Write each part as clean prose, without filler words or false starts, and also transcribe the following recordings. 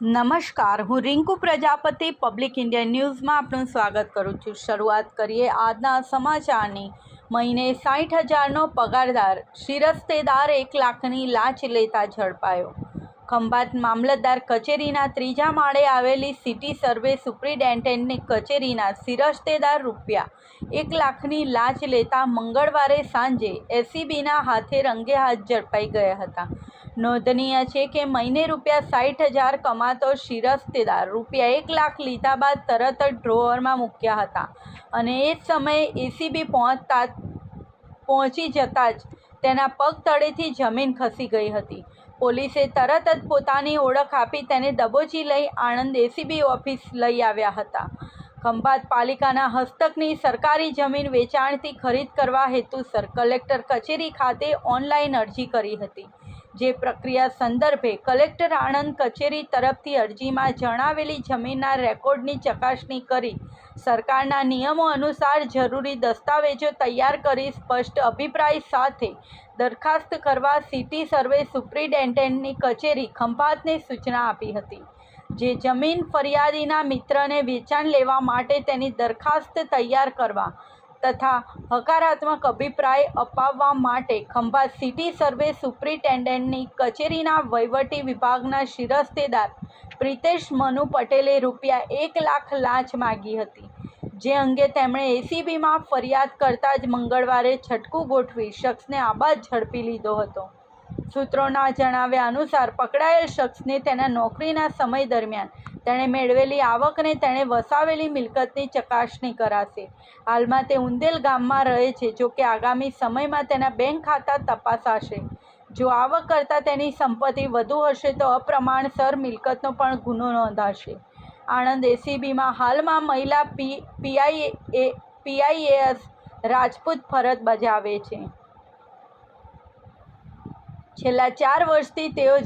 નમસ્કાર, હું Rinku Prajapati public India ન્યૂઝમાં આપનું સ્વાગત કરું છું। શરૂઆત કરીએ આજના સમાચારની। મહિને 60,000નો પગારદાર શિરસ્તેદાર 1 લાખની લાંચ લેતા ઝડપાયો। ખંભાત મામલતદાર કચેરીના ત્રીજા માળે આવેલી સિટી સર્વે સુપ્રિન્ટેન્ડન્ટની કચેરીના શિરસ્તેદાર ₹1 લાખની લાંચ લેતા મંગળવારે સાંજે એસીબીના હાથે રંગે હાથ ઝડપાઈ ગયા હતા। નોંધનીય છે કે મહિને ₹60,000 કમાતો શિરસ્તેદાર ₹1 લાખ લીધા બાદ તરત જ ડ્રોવરમાં મૂક્યા હતા અને એ જ સમયે એસીબી પહોંચી જતાં જ તેના પગ તળેથી જમીન ખસી ગઈ હતી। પોલીસે તરત જ પોતાની ઓળખ આપી તેને દબોચી લઈ આણંદ એસીબી ઓફિસ લઈ આવ્યા હતા। ખંભાત પાલિકાના હસ્તકની સરકારી જમીન વેચાણથી ખરીદ કરવા હેતુસર કલેક્ટર કચેરી ખાતે ઓનલાઈન અરજી કરી હતી। જે પ્રક્રિયા સંદર્ભે કલેક્ટર આણંદ કચેરી તરફથી અરજીમાં જણાવેલી જમીનના રેકોર્ડની ચકાસણી કરી સરકારના નિયમો અનુસાર જરૂરી દસ્તાવેજો તૈયાર કરી સ્પષ્ટ અભિપ્રાય સાથે દરખાસ્ત કરવા સિટી સર્વે સુપ્રિન્ટેન્ડન્ટની કચેરી ખંભાતને સૂચના આપી હતી। જે જમીન ફરિયાદીના મિત્રને વેચાણ લેવા માટે તેની દરખાસ્ત તૈયાર કરવા તથા હકારાત્મક અભિપ્રાય અપાવવા માટે ખંભાત સિટી સર્વે સુપ્રિન્ટેન્ડન્ટની કચેરીના વહીવટી વિભાગના શિરસ્તેદાર પ્રિતેશ મનુ પટેલે ₹1 લાખ લાંચ માગી હતી। જે અંગે તેમણે એસીબીમાં ફરિયાદ કરતા જ મંગળવારે છટકું ગોઠવી શખ્સને આબાદ ઝડપી લીધો હતો। સૂત્રોના જણાવ્યા અનુસાર પકડાયેલ શખ્સને તેના નોકરીના સમય દરમિયાન તેણે મેળવેલી આવકને તેણે વસાવેલી મિલકતની ચકાસણી કરાશે। હાલમાં તે ઉંદેલ ગામમાં રહે છે। જો કે આગામી સમયમાં તેના બેંક ખાતા તપાસાશે। જો આવક કરતાં તેની સંપત્તિ વધુ હશે તો અપ્રમાણસર મિલકતનો પણ ગુનો નોંધાશે। આણંદ એસીબીમાં હાલમાં મહિલા પીઆઈએસ રાજપૂત ફરજ બજાવે છે। છેલ્લા 4 વર્ષથી તેઓ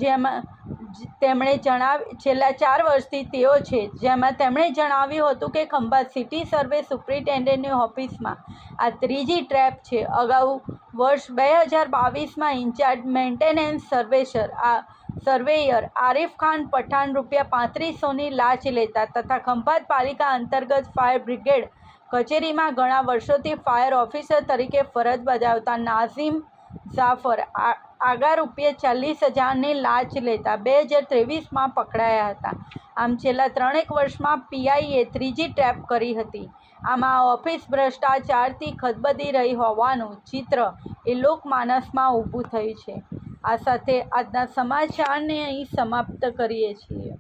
છે જેમાં તેમણે જણાવ્યું હતું કે ખંભાત સિટી સર્વે સુપ્રિન્ટેન્ડન્ટની ઓફિસમાં આ ત્રીજી ટ્રેપ છે। અગાઉ વર્ષ 2022માં in charge maintenance surveyor Arif Khan Pathan ₹3500ની લાંચ લેતા તથા ખંભાત પાલિકા અંતર્ગત ફાયર બ્રિગેડ કચેરીમાં ઘણા વર્ષોથી ફાયર ઓફિસર તરીકે ફરજ બજાવતા નાઝીમ જાફર આગા ₹40,000ની લાંચ લેતા 2023માં પકડાયા હતા। આમ છેલ્લા 3 વર્ષમાં પીઆઈએ ત્રીજી ટ્રેપ કરી હતી। આમાં આ ઓફિસ ભ્રષ્ટાચારથી ખદબદી રહી હોવાનું ચિત્ર એ લોકમાનસમાં ઊભું થયું છે। આ સાથે આજના સમાચારને અહીં સમાપ્ત કરીએ છીએ।